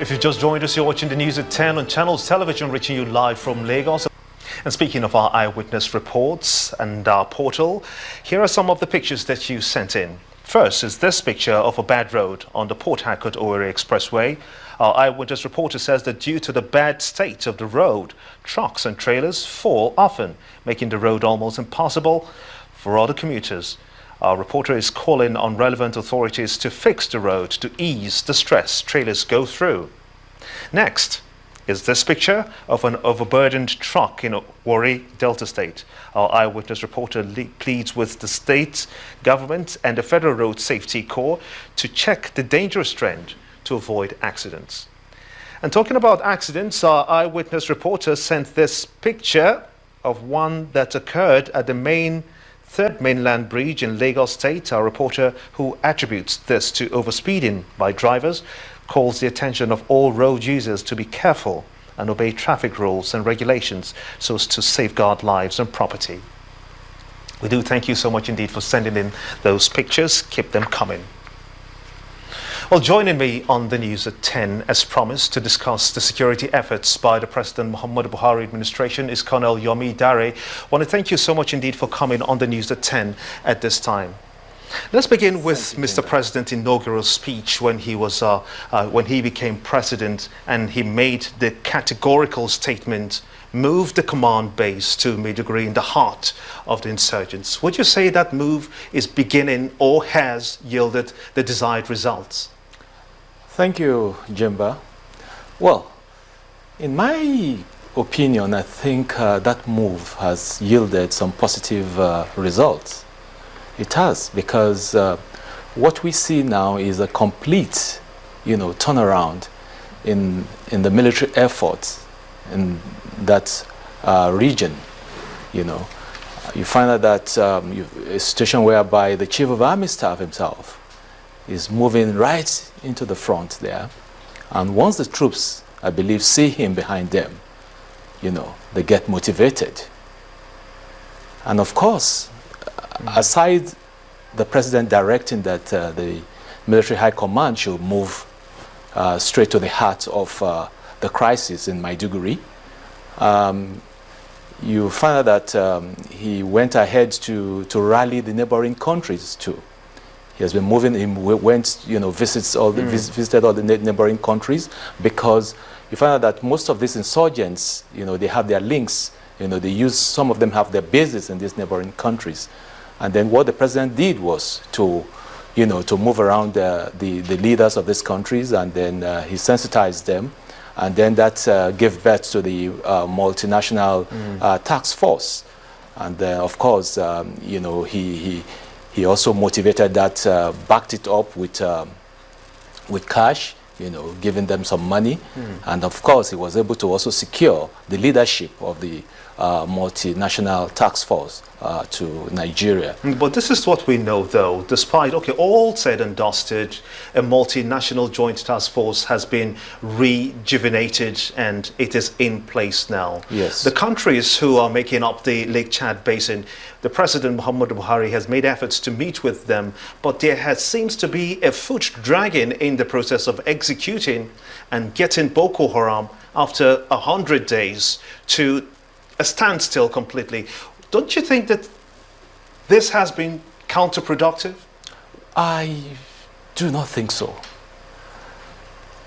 If you've just joined us, you're watching the news at 10 on Channels Television, reaching you live from Lagos. And speaking of our eyewitness reports and our portal, here are some of the pictures that you sent in. First is this picture of a bad road on the Port Harcourt-Owerri Expressway. Our eyewitness reporter says that due to the bad state of the road, trucks and trailers fall often, making the road almost impossible for other commuters. Our reporter is calling on relevant authorities to fix the road to ease the stress trailers go through. Next is this picture of an overburdened truck in Warri, Delta State. Our eyewitness reporter pleads with the state government and the Federal Road Safety Corps to check the dangerous trend to avoid accidents. And talking about accidents, our eyewitness reporter sent this picture of one that occurred at the Third Mainland Bridge in Lagos State. Our reporter, who attributes this to overspeeding by drivers, calls the attention of all road users to be careful and obey traffic rules and regulations so as to safeguard lives and property. We do thank you so much indeed for sending in those pictures. Keep them coming. Well, joining me on the news at 10, as promised, to discuss the security efforts by the President Muhammadu Buhari administration is Colonel Yomi Dare. I want to thank you so much indeed for coming on the news at 10 at this time. Let's begin with Mr. President's inaugural speech when he became president, and he made the categorical statement, move the command base to Maiduguri in the heart of the insurgents. Would you say that move is beginning or has yielded the desired results? Thank you, Jimba. Well, in my opinion, I think that move has yielded some positive results. It has, because what we see now is a complete, turnaround in the military efforts in that region. You find out that a situation whereby the Chief of Army Staff himself is moving right into the front there, and once the troops, I believe, see him behind them, they get motivated. And of course, aside the president directing that the military high command should move straight to the heart of the crisis in Maiduguri, you find out that he went ahead to rally the neighboring countries too. He has been moving, he went, visited all the neighboring countries, because you find out that most of these insurgents, they have their links, some of them have their bases in these neighboring countries. And then what the president did was to move around the leaders of these countries, and then he sensitized them, and then that gave birth to the multinational task force. And of course, he also motivated that, backed it up with cash, giving them some money. And of course, he was able to also secure the leadership of the multinational task force to Nigeria. But this is what we know, though. Despite, all said and dusted, a multinational joint task force has been rejuvenated and it is in place now. Yes. The countries who are making up the Lake Chad Basin, the President Muhammadu Buhari has made efforts to meet with them, but there seems to be a foot dragging in the process of executing and getting Boko Haram, after 100 days, to a standstill completely. Don't you think that this has been counterproductive? I do not think so.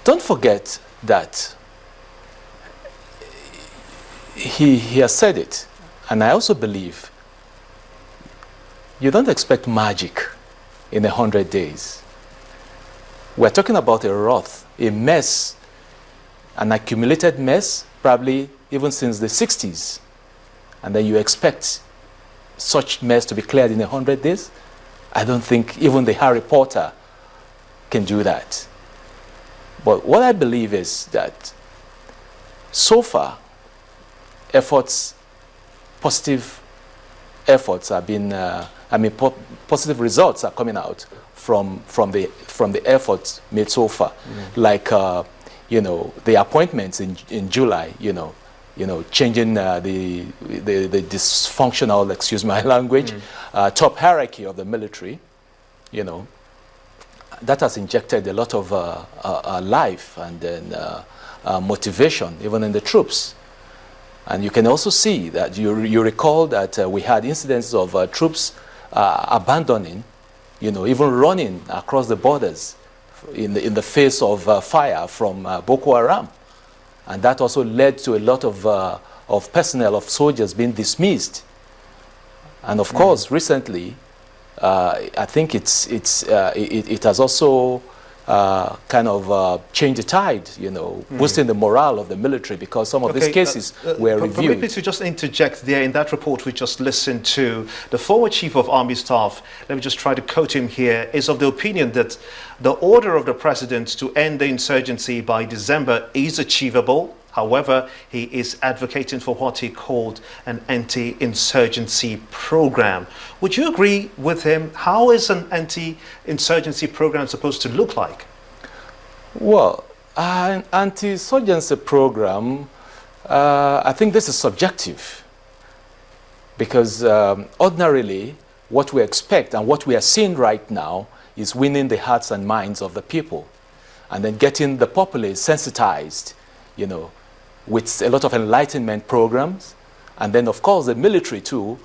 Don't forget that he has said it, and I also believe you don't expect magic in 100 days. We're talking about a wrath, a mess, an accumulated mess, probably even since the 60s. And then you expect such mess to be cleared in 100 days? I don't think even the Harry Potter can do that. But what I believe is that so far, positive efforts have been, positive results are coming out from the efforts made so far. Like, the appointments in July, changing the dysfunctional, excuse my language, top hierarchy of the military, that has injected a lot of life and then motivation, even in the troops. And you can also see that you recall that we had incidents of troops abandoning, even running across the borders in the face of fire from Boko Haram. And that also led to a lot of personnel, of soldiers being dismissed. And of course, recently, I think it has also kind of changed the tide, boosting the morale of the military, because some of these cases were reviewed. Permit me to just interject there. In that report we just listened to, the former Chief of Army Staff, let me just try to quote him here, is of the opinion that the order of the President to end the insurgency by December is achievable. However, he is advocating for what he called an anti-insurgency program. Would you agree with him? How is an anti-insurgency program supposed to look like? Well, an anti-insurgency program, I think this is subjective. Because ordinarily, what we expect and what we are seeing right now is winning the hearts and minds of the people. And then getting the populace sensitized, with a lot of enlightenment programs, and then of course the military too,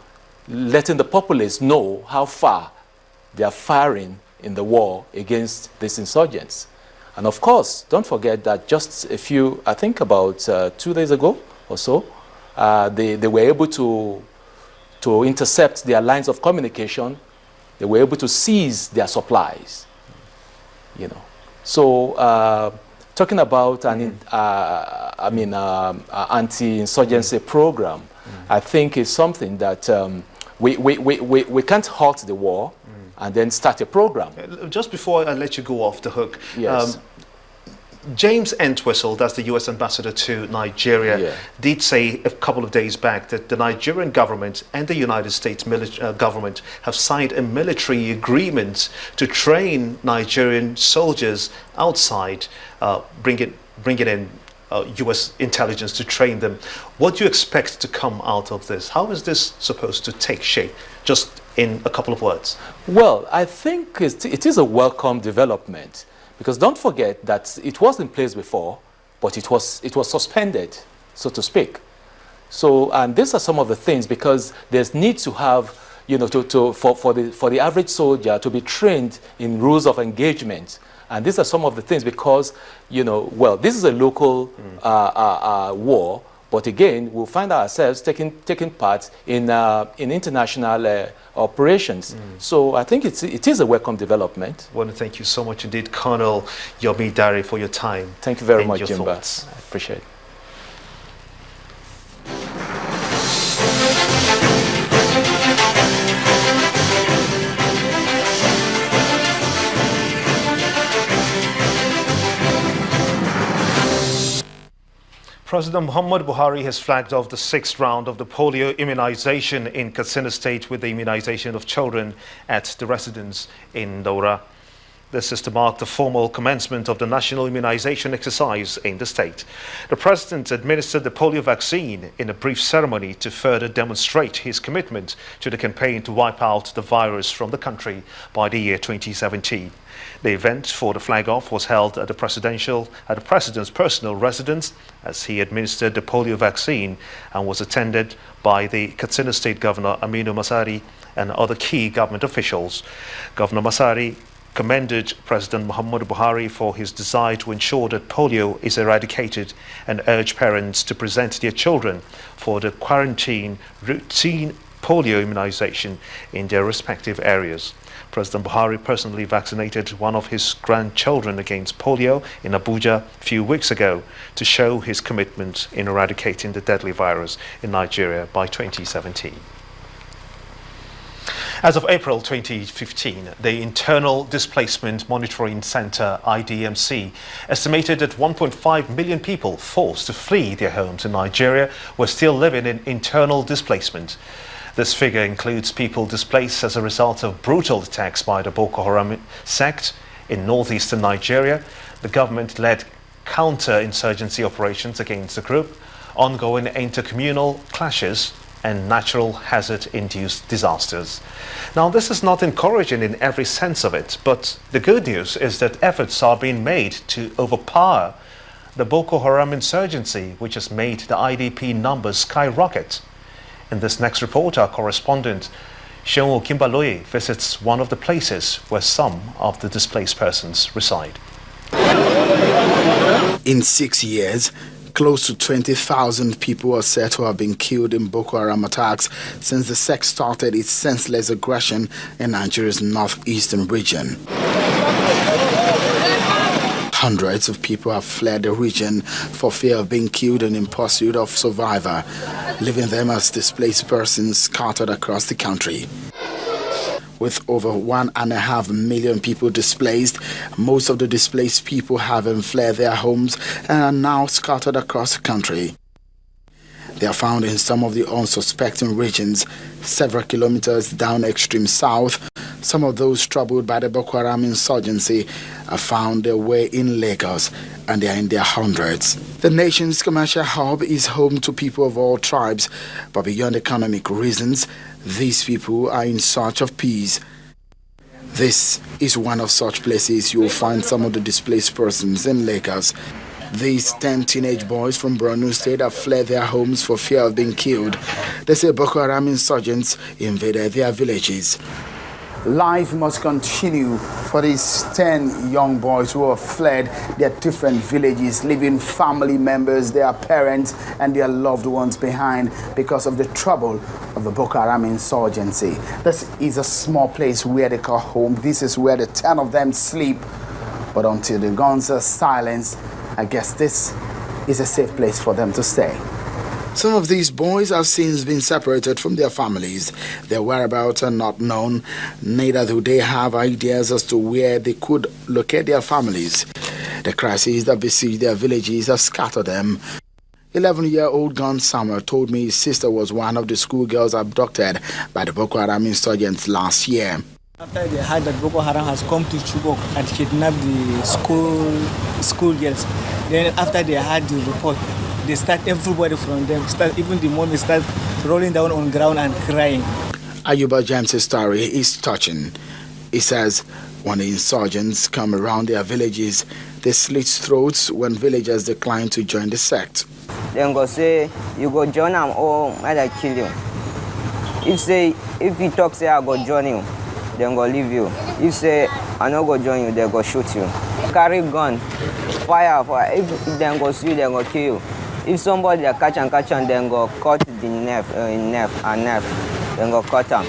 letting the populace know how far they are firing in the war against these insurgents. And of course, don't forget that just I think about 2 days ago or so, they were able to intercept their lines of communication. They were able to seize their supplies, So talking about an anti-insurgency program, I think is something that we can't halt the war and then start a program. Just before I let you go off the hook, yes. James Entwistle, that's the US ambassador to Nigeria, did say a couple of days back that the Nigerian government and the United States government have signed a military agreement to train Nigerian soldiers outside, bringing in US intelligence to train them. What do you expect to come out of this? How is this supposed to take shape? Just in a couple of words. Well, I think it is a welcome development. Because don't forget that it was in place before, but it was suspended, so to speak. So, and these are some of the things, because there's need to have, for the average soldier to be trained in rules of engagement. And these are some of the things because, well, this is a local war, but again, we'll find ourselves taking part in international operations. So I think it is a welcome development. I want to thank you so much indeed, Colonel Yomi Dare, for your time. Thank you very much, Jimba. I appreciate it. President Muhammad Buhari has flagged off the 6th round of the polio immunization in Katsina State with the immunization of children at the residence in Daura. This is to mark the formal commencement of the national immunization exercise in the state. The president administered the polio vaccine in a brief ceremony to further demonstrate his commitment to the campaign to wipe out the virus from the country by the year 2017. The event for the flag-off was held at the president's personal residence as he administered the polio vaccine and was attended by the Katsina State Governor Aminu Masari and other key government officials. Governor Masari commended President Muhammad Buhari for his desire to ensure that polio is eradicated and urged parents to present their children for the routine polio immunization in their respective areas. President Buhari personally vaccinated one of his grandchildren against polio in Abuja a few weeks ago to show his commitment in eradicating the deadly virus in Nigeria by 2017. As of April 2015, the Internal Displacement Monitoring Center, IDMC, estimated that 1.5 million people forced to flee their homes in Nigeria were still living in internal displacement. This figure includes people displaced as a result of brutal attacks by the Boko Haram sect in northeastern Nigeria, the government-led counter-insurgency operations against the group, ongoing intercommunal clashes, and natural hazard-induced disasters. Now, this is not encouraging in every sense of it, but the good news is that efforts are being made to overpower the Boko Haram insurgency, which has made the IDP numbers skyrocket. In this next report, our correspondent Seun Okinbaloye visits one of the places where some of the displaced persons reside. In 6 years, close to 20,000 people are said to have been killed in Boko Haram attacks since the sect started its senseless aggression in Nigeria's northeastern region. Hundreds of people have fled the region for fear of being killed and in pursuit of survivor, leaving them as displaced persons scattered across the country. With over 1.5 million people displaced, most of the displaced people haven't fled their homes and are now scattered across the country. They are found in some of the unsuspecting regions, several kilometers down extreme south. Some of those troubled by the Boko Haram insurgency have found their way in Lagos, and they are in their hundreds. The nation's commercial hub is home to people of all tribes, but beyond economic reasons, these people are in search of peace. This is one of such places you will find some of the displaced persons in Lagos. These 10 teenage boys from Borno State have fled their homes for fear of being killed. They say Boko Haram insurgents invaded their villages. Life must continue for these 10 young boys who have fled their different villages, leaving family members, their parents, and their loved ones behind because of the trouble of the Boko Haram insurgency. This is a small place where they call home. This is where the 10 of them sleep. But until the guns are silenced, I guess this is a safe place for them to stay. Some of these boys have since been separated from their families. Their whereabouts are not known, neither do they have ideas as to where they could locate their families. The crises that besiege their villages have scattered them. 11-year-old Gun Summer told me his sister was one of the schoolgirls abducted by the Boko Haram insurgents last year. After they heard that Boko Haram has come to Chibok and kidnapped the schoolgirls, then after they heard the report, they start everybody from them, even the mommy start rolling down on ground and crying. Ayuba James' story is touching. He says when the insurgents come around their villages, they slit throats when villagers decline to join the sect. Then go say, you go join them or I kill you. If you talk say I go join you, then go leave you. If say I no go join you, they go shoot you. Carry gun, fire. If they go see you, they go kill you. If somebody catch and then go cut the nerve, then go cut them.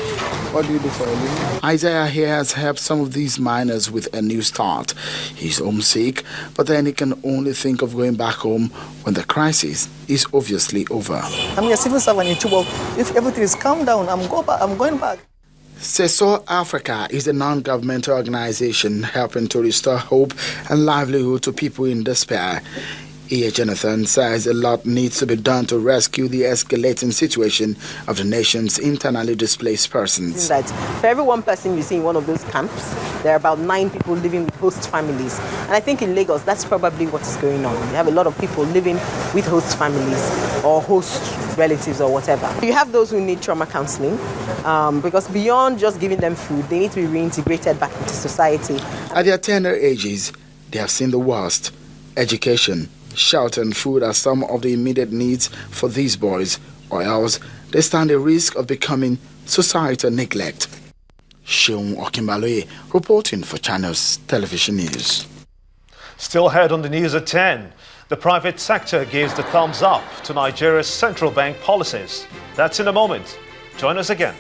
What do you do for a living? Isaiah here has helped some of these miners with a new start. He's homesick, but then he can only think of going back home when the crisis is obviously over. I'm a civil servant in Chibok. If everything is calmed down, I'm going back. CESO Africa is a non-governmental organization helping to restore hope and livelihood to people in despair. E.A. Jonathan says a lot needs to be done to rescue the escalating situation of the nation's internally displaced persons. That for every one person you see in one of those camps, there are about 9 people living with host families. And I think in Lagos, that's probably what is going on. You have a lot of people living with host families or host relatives or whatever. You have those who need trauma counseling because beyond just giving them food, they need to be reintegrated back into society. At their tender ages, they have seen the worst. Education, shelter and food are some of the immediate needs for these boys, or else they stand a risk of becoming societal neglect. Seun Okinbaloye reporting for Channels Television News. Still ahead on the news at 10, the private sector gives the thumbs up to Nigeria's central bank policies. That's in a moment. Join us again.